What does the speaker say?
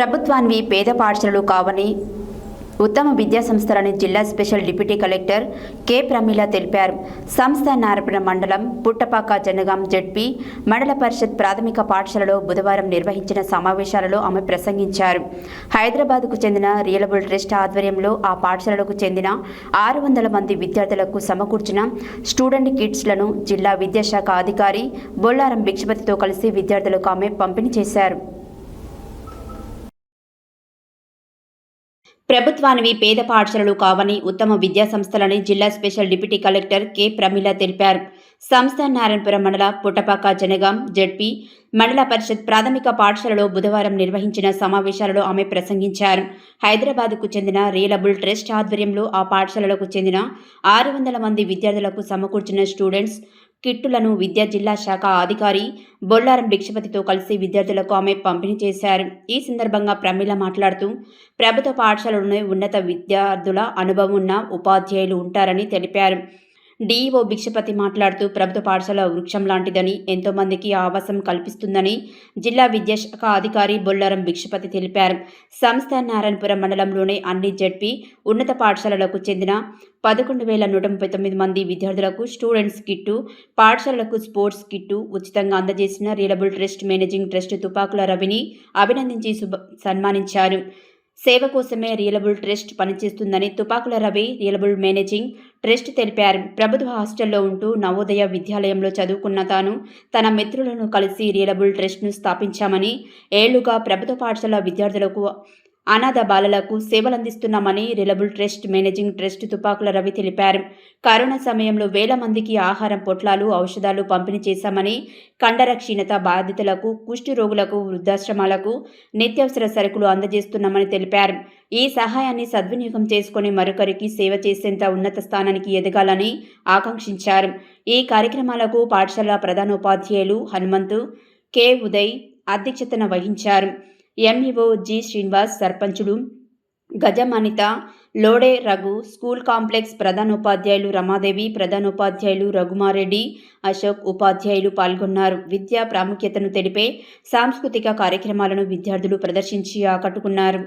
ప్రభుత్వాన్ని పేద పాఠశాలలు కావని ఉత్తమ విద్యా సంస్థలని జిల్లా special deputy collector K Pramila తెలిపారు. సంస్థ నారపన మండలం పుట్టపాక జనగాం జడ్పీ మండల పరిషత్ ప్రాథమిక పాఠశాలలో బుధవారం నిర్వహించిన సమావేశాలలో ఆమె ప్రసంగించారు. హైదరాబాద్కు చెందిన రియలబుల్ ట్రస్ట్ ఆధ్వర్యంలో ఆ పాఠశాలకు చెందిన 600 మంది విద్యార్థులకు సమకూర్చిన స్టూడెంట్ కిట్స్లను జిల్లా విద్యాశాఖ అధికారి బొల్లారం భిక్షపతితో కలిసి విద్యార్థులకు ఆమె పంపిణీ చేశారు. ప్రభుత్వానివి పేద పాఠశాలలు కావని ఉత్తమ విద్యా సంస్థలని జిల్లా special deputy collector K Pramila తెలిపారు. సంస్థ నారాయణపురం మండల పుట్టపాక జనగాం జడ్పీ మండల పరిషత్ ప్రాథమిక పాఠశాలలో బుధవారం నిర్వహించిన సమావేశాలలో ఆమె ప్రసంగించారు. హైదరాబాద్కు చెందిన రియలబుల్ ట్రస్ట్ ఆధ్వర్యంలో ఆ పాఠశాలలకు చెందిన 600 మంది విద్యార్థులకు సమకూర్చిన స్టూడెంట్స్ కిట్టులను విద్యా జిల్లా శాఖ అధికారి బొల్లారం భిక్షపతితో కలిసి విద్యార్థులకు ఆమె పంపిణీ చేశారు. ఈ సందర్భంగా ప్రమీల మాట్లాడుతూ ప్రభుత్వ పాఠశాలలోనే ఉన్నత విద్యార్థుల అనుభవం ఉన్న ఉపాధ్యాయులు ఉంటారని తెలిపారు. డిఈఓ భిక్షపతి మాట్లాడుతూ ప్రభుత్వ పాఠశాల వృక్షం లాంటిదని, ఎంతో మందికి ఆవాసం కల్పిస్తుందని జిల్లా విద్యాశాఖ అధికారి బొల్లారం భిక్షపతి తెలిపారు. సంస్థ నారాయణపురం మండలంలోని అన్ని జడ్పీ ఉన్నత పాఠశాలలకు చెందిన 11,139 మంది విద్యార్థులకు స్టూడెంట్స్ కిట్టు, పాఠశాలలకు స్పోర్ట్స్ కిట్టు ఉచితంగా అందజేసిన రియలబుల్ ట్రస్ట్ మేనేజింగ్ ట్రస్ట్ తుపాకుల రవిని అభినందించి సన్మానించారు. సేవ కోసమే రియలబుల్ ట్రస్ట్ పనిచేస్తుందని తుపాకుల రవి రియలబుల్ మేనేజింగ్ ట్రస్ట్ తెలిపారు. ప్రభుత్వ హాస్టల్లో ఉంటూ నవోదయ విద్యాలయంలో చదువుకున్న తాను తన మిత్రులను కలిసి రియలబుల్ ట్రస్ట్ను స్థాపించామని, ఏళ్లుగా ప్రభుత్వ పాఠశాల విద్యార్థులకు అనాథ బాలలకు సేవలందిస్తున్నామని reliable trust managing trust Tupakula Ravi తెలిపారు. కరోనా సమయంలో వేల మందికి ఆహారం పొట్లాలు, ఔషధాలు పంపిణీ చేశామని, కండర క్షీణత బాధితులకు, కుష్టి రోగులకు, వృద్ధాశ్రమాలకు నిత్యావసర సరుకులు అందజేస్తున్నామని తెలిపారు. ఈ సహాయాన్ని సద్వినియోగం చేసుకుని మరొకరికి సేవ చేసేంత ఉన్నత స్థానానికి ఎదగాలని ఆకాంక్షించారు. ఈ కార్యక్రమాలకు పాఠశాల ప్రధానోపాధ్యాయులు హనుమంతు, కె ఉదయ్ అధ్యక్షతన వహించారు. ఎంఈఓ జి శ్రీనివాస్, సర్పంచులు గజమనిత, లోడే రఘు, స్కూల్ కాంప్లెక్స్ ప్రధానోపాధ్యాయులు రమాదేవి, ప్రధానోపాధ్యాయులు రఘుమారెడ్డి, అశోక్, ఉపాధ్యాయులు పాల్గొన్నారు. విద్యా ప్రాముఖ్యతను తెలిపే సాంస్కృతిక కార్యక్రమాలను విద్యార్థులు ప్రదర్శించి ఆకట్టుకున్నారు.